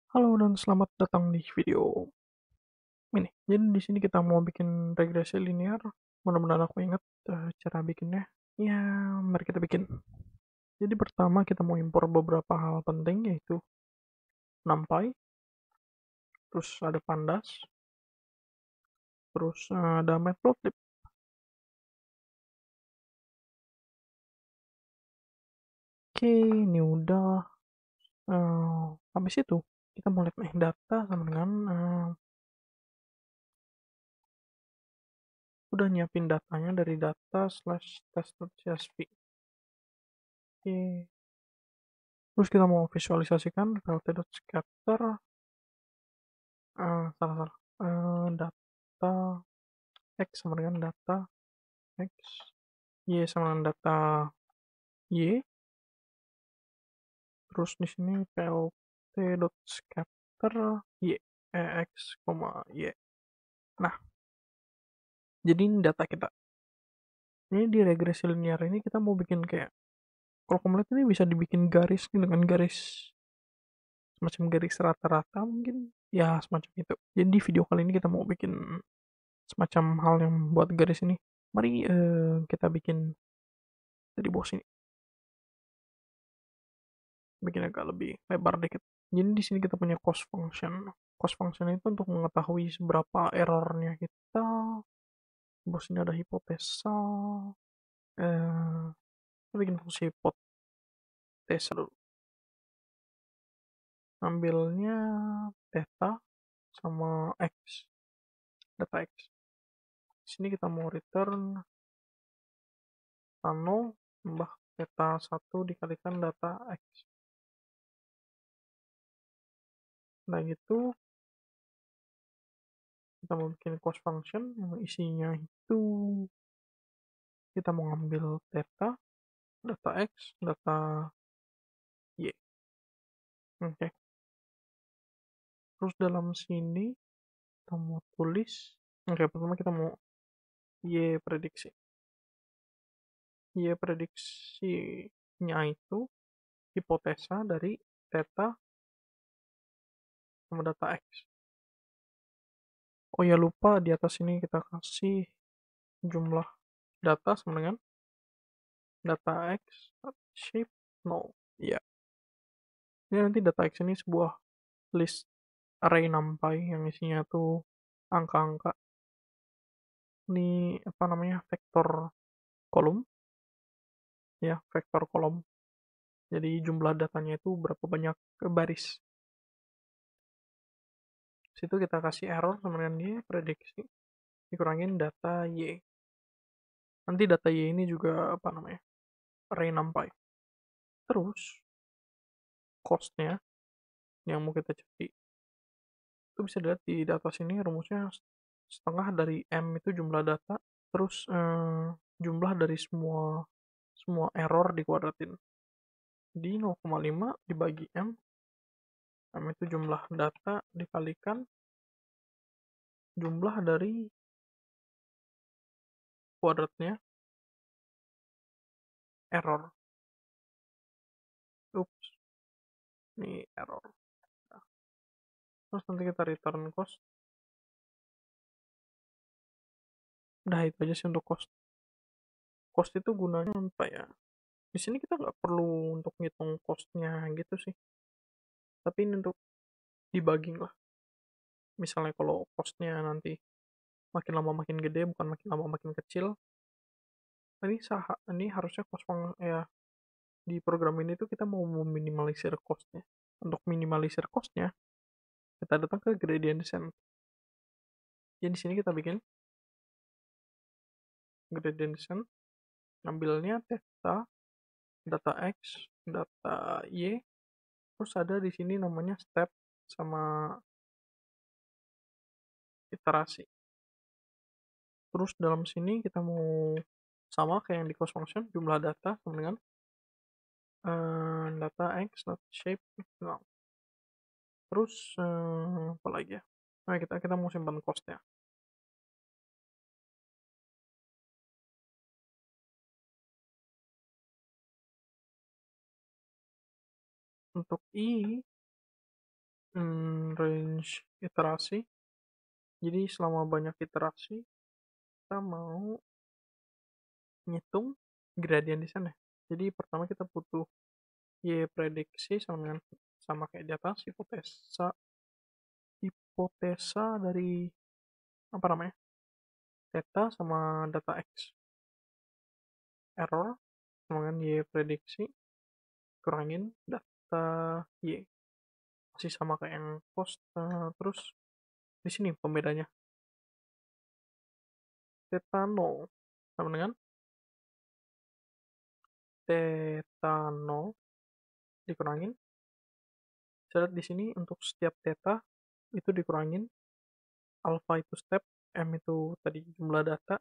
Halo dan selamat datang di video ini. Jadi di sini kita mau bikin regresi linear. Mudah-mudahan aku ingat cara bikinnya. Ya, mari kita bikin. Jadi pertama kita mau impor beberapa hal penting yaitu NumPy, terus ada Pandas, terus ada Matplotlib. Oke, ini udah. Habis itu kita mau lihat nih data sama dengan udah nyiapin datanya dari data slash test.csv. Oke, terus kita mau visualisasikan plt.scatter. Salah salah. Data x sama dengan data x, y sama dengan data y. Terus di sini plt.scatter y, x, y. Nah, jadi ini data kita. Ini di regresi linear ini kita mau bikin kayak, kalau kamu lihat ini bisa dibikin garis dengan garis semacam garis rata-rata mungkin, ya semacam itu. Jadi di video kali ini kita mau bikin semacam hal yang buat garis ini. Mari kita bikin dari bawah sini, bikin agak lebih lebar dikit. Jadi di sini kita punya cost function. Cost function itu untuk mengetahui seberapa errornya kita. Bos ini ada hipotesa. Kita bikin fungsi hipotesa dulu. Ambilnya theta sama x, data x. Di sini kita mau return nano tambah theta 1 dikalikan data x. Nah gitu kita mau bikin cost function yang isinya itu kita mau ngambil theta, data x, data y. Oke. Terus dalam sini kita mau tulis, oke, pertama kita mau y prediksi. Y prediksinya itu hipotesa dari theta sama data x. Oh ya, lupa di atas ini kita kasih jumlah data sama dengan data x shape no. Ya, ini nanti data x ini sebuah list array numpy yang isinya tuh angka-angka. Ini apa namanya, vektor kolom, ya, vektor kolom. Jadi jumlah datanya itu berapa banyak baris. Situ kita kasih error sama dengan y prediksi dikurangin data y. Nanti data y ini juga apa namanya, array numpy. Terus costnya yang mau kita cari itu bisa dilihat di data sini, rumusnya setengah dari m itu jumlah data, terus jumlah dari semua semua error dikuadratin. Di 0,5 dibagi m itu jumlah data dikalikan jumlah dari kuadratnya error. Ups, ini error. Nah, terus nanti kita return cost. Udah itu aja sih untuk cost. Cost itu gunanya apa ya? Di sini kita nggak perlu untuk ngitung costnya gitu sih. Tapi ini untuk debugging lah. Misalnya kalau costnya nanti makin lama makin gede, bukan makin lama makin kecil. Ini harusnya cost ya, di program ini tuh kita mau meminimalisir costnya. Untuk minimalisir costnya, kita datang ke gradient descent. Jadi di sini kita bikin gradient descent, ngambilnya theta, data x, data y, terus ada di sini namanya step sama iterasi. Terus dalam sini kita mau sama kayak yang di cost function, jumlah data sama dengan data x, data shape. Nah, terus apa lagi ya? Nah, kita mau simpan costnya. Untuk i range iterasi. Jadi selama banyak iterasi, kita mau ngitung gradient di sana. Jadi pertama kita butuh Y prediksi sama kayak di atas, hipotesa dari apa namanya, theta sama data X. Error sama dengan Y prediksi kurangin data Y, masih sama kayak yang cost. Terus di sini pembedanya, theta 0 sama dengan theta 0 dikurangin, saya lihat di sini untuk setiap theta itu dikurangin alpha itu step, m itu tadi jumlah data,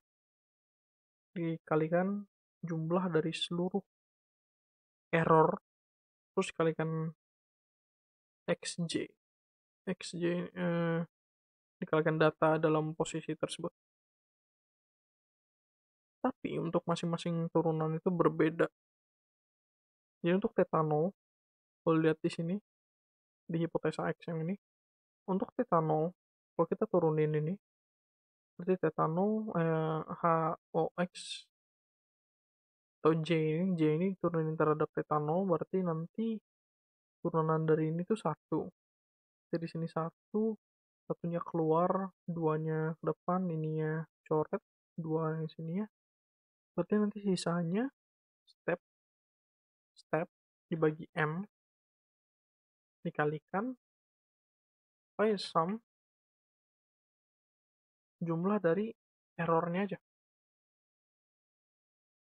dikalikan jumlah dari seluruh error, terus dikalikan xj. xj dikalikan data dalam posisi tersebut. Tapi untuk masing-masing turunan itu berbeda. Jadi untuk theta 0, kalau lihat di sini di hipotesa X yang ini, untuk theta 0 kalau kita turunin ini berarti theta 0 HOX atau J ini turunin terhadap theta 0, berarti nanti turunan dari ini tuh 1. Jadi di sini 1, satunya keluar, duanya ke depan, ininya coret, dua di sini ya. Berarti nanti sisanya step step dibagi M dikalikan sum jumlah dari errornya aja.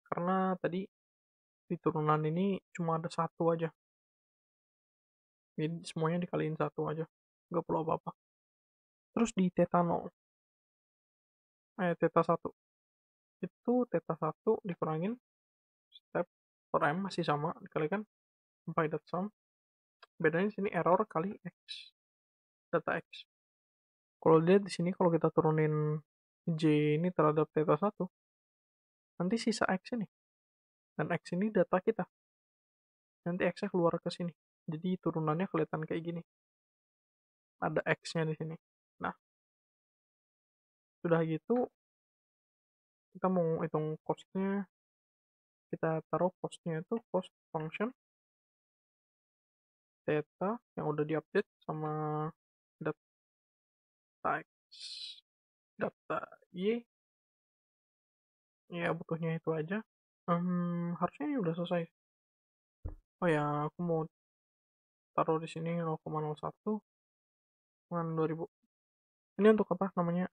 Karena tadi di turunan ini cuma ada satu aja. Jadi semuanya dikaliin satu aja. Nggak perlu apa-apa. Terus di theta 0, theta 1. Itu theta 1 dikurangin step per M masih sama, dikalikan sampai dot sum. Bedanya di sini error kali X, data X. Kalau lihat di sini kalau kita turunin J ini terhadap theta 1, nanti sisa X ini. Dan X ini data kita. Nanti X-nya keluar ke sini. Jadi turunannya kelihatan kayak gini. Ada X-nya di sini. Nah, sudah gitu kita mau hitung cost-nya. Kita taruh cost-nya itu cost function theta yang udah diupdate sama data X, data Y. Ya butuhnya itu aja. Harusnya ini udah selesai. Oh ya, aku mau taruh di sini 0,01 dengan 2000. Ini untuk apa namanya,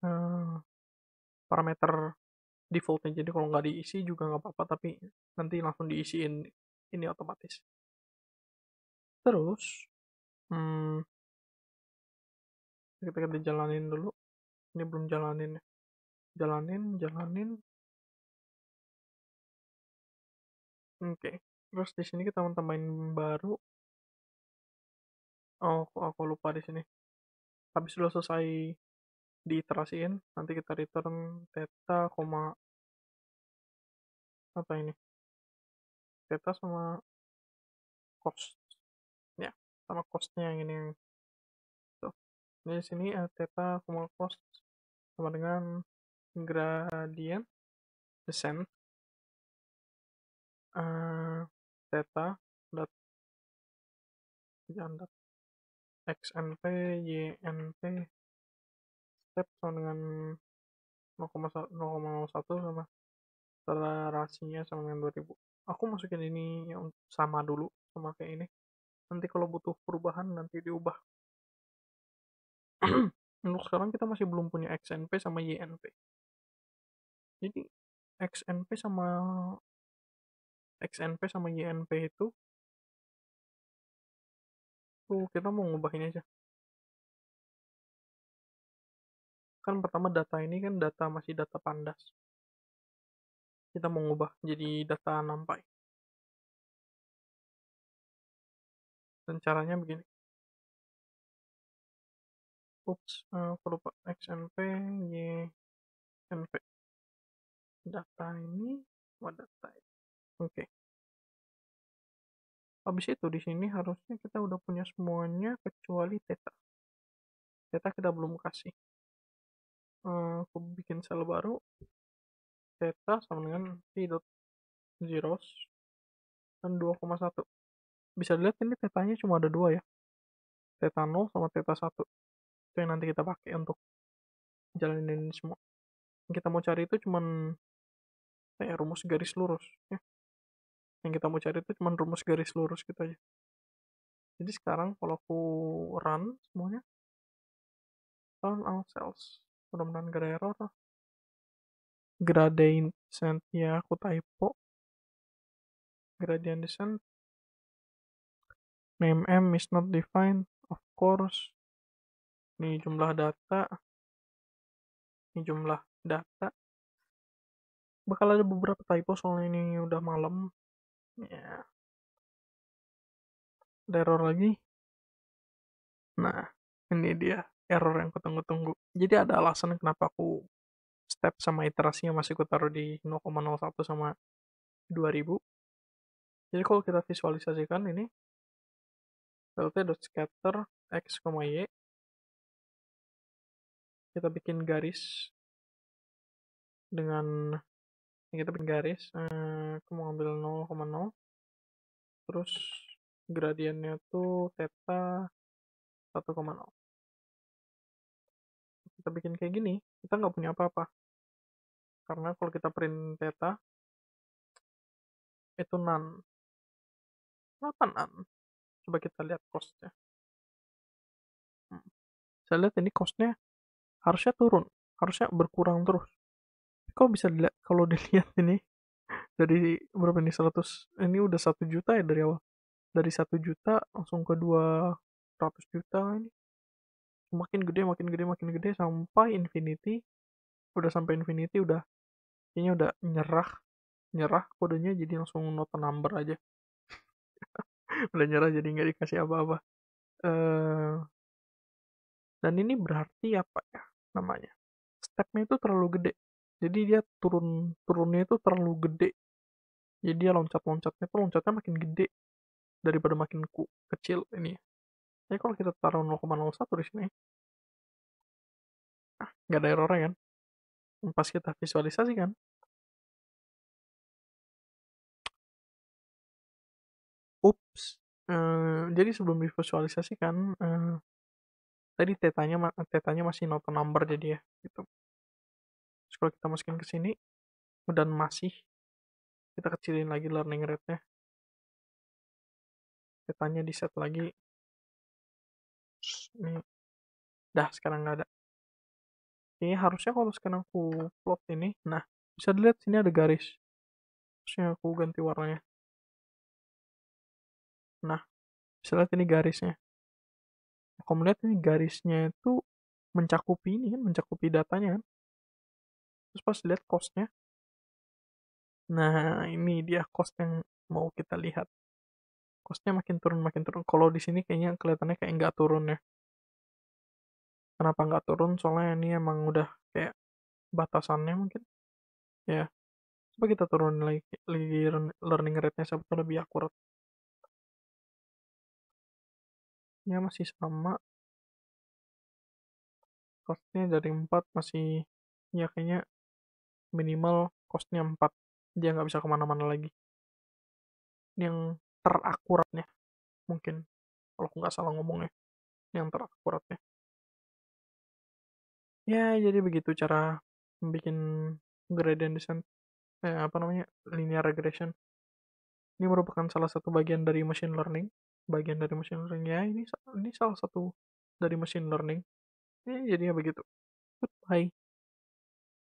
parameter defaultnya. Jadi kalau nggak diisi juga nggak apa-apa, tapi nanti langsung diisiin ini otomatis. Terus hmm, kita jalanin dulu. Ini belum jalanin ya. Jalanin. Oke. Terus di sini kita tambahin baru. Oh, aku lupa di sini. Habis sudah selesai diiterasiin, nanti kita return theta, apa ini? Theta sama cost. Ya, sama costnya yang ini yang tuh. Jadi di sini theta, cost sama dengan gradient descent theta dot dot xnp ynp step sama dengan 0,1 sama akselerasinya sama dengan 2000. Aku masukin ini yang sama dulu sama kayak ini. Nanti kalau butuh perubahan nanti diubah. Untuk sekarang kita masih belum punya XNP sama YNP. Jadi XNP sama YNP itu tuh kita mau ngubahin aja. Kan pertama data ini kan masih data pandas. Kita mau ngubah jadi data NumPy. Dan caranya begini. Aku lupa XNP YNP. Data ini, data ini. Oke. Habis itu di sini harusnya kita udah punya semuanya kecuali theta. Theta kita belum kasih. Aku bikin sel baru, theta sama dengan t dot zeros dan 2,1. Bisa dilihat ini tetanya cuma ada dua ya, theta 0 sama theta 1. Itu yang nanti kita pakai untuk jalanin ini semua. Yang kita mau cari itu cuman kayak rumus garis lurus ya. Yang kita mau cari itu cuman rumus garis lurus gitu aja. Jadi sekarang kalau aku run semuanya, run all cells, mudah-mudahan gak ada error. Gradient descent ya aku typo, gradient descent, name m is not defined, of course. Ini jumlah data, ini jumlah data. Bakal ada beberapa typo soalnya ini udah malam ya. Ada error lagi. Nah, ini dia error yang kutunggu-tunggu. Jadi ada alasan kenapa aku step sama iterasinya masih ku taruh di 0,01 sama 2000. Jadi kalau kita visualisasikan ini lt.scatter x, y, kita bikin garis dengan kita bikin garis, aku mau ambil 0,0, terus gradiennya tuh theta 1,0. Kita bikin kayak gini, kita nggak punya apa-apa. Karena kalau kita print theta, itu none. Kenapa none? Coba kita lihat cost-nya. Saya lihat ini cost-nya harusnya turun, harusnya berkurang terus. Kok bisa dilihat, kalau dilihat ini dari berapa ini, 100, ini udah 1 juta ya dari awal. Dari 1 juta langsung ke 200 juta ini. Makin gede, makin gede, makin gede sampai infinity. Udah sampai infinity udah kayaknya udah nyerah, nyerah kodenya jadi langsung not a number aja. Udah nyerah jadi nggak dikasih apa-apa. Dan ini berarti apa ya namanya? Stepnya itu terlalu gede. Jadi dia turunnya itu terlalu gede. Jadi dia loncat-loncatnya tuh loncatnya makin gede daripada makin kecil ini. Jadi kalau kita taruh 0,01 di sini, nggak ada error kan? Pas kita visualisasikan, ups. Jadi sebelum divisualisasikan, tadi tetanya masih not a number jadi ya, gitu. Terus kalau kita masukin ke sini, dan masih, kita kecilin lagi learning rate-nya. Tetanya di set lagi. Ini, dah sekarang nggak ada. Ini harusnya kalau sekarang aku plot ini, nah bisa dilihat sini ada garis. Harusnya aku ganti warnanya. Nah, bisa lihat ini garisnya. Aku melihat ini garisnya itu mencakupi ini kan, mencakupi datanya kan. Terus pas lihat cost-nya, nah ini dia cost yang mau kita lihat. Cost-nya makin turun, makin turun. Kalau di sini kayaknya kelihatannya kayak nggak turun ya. Kenapa nggak turun? Soalnya ini emang udah kayak batasannya mungkin. Ya, coba kita turun lagi, learning rate-nya sampai lebih akurat. Ya masih sama. Cost-nya dari 4 masih, ya kayaknya minimal cost-nya 4. Dia nggak bisa kemana-mana lagi. Ini yang terakuratnya mungkin. Kalau aku nggak salah ngomongnya. Yang terakuratnya. Ya, jadi begitu cara bikin gradient descent. Apa namanya? Linear regression. Ini merupakan salah satu bagian dari machine learning. Bagian dari machine learning ya, ini salah satu dari machine learning. Jadinya begitu. Goodbye.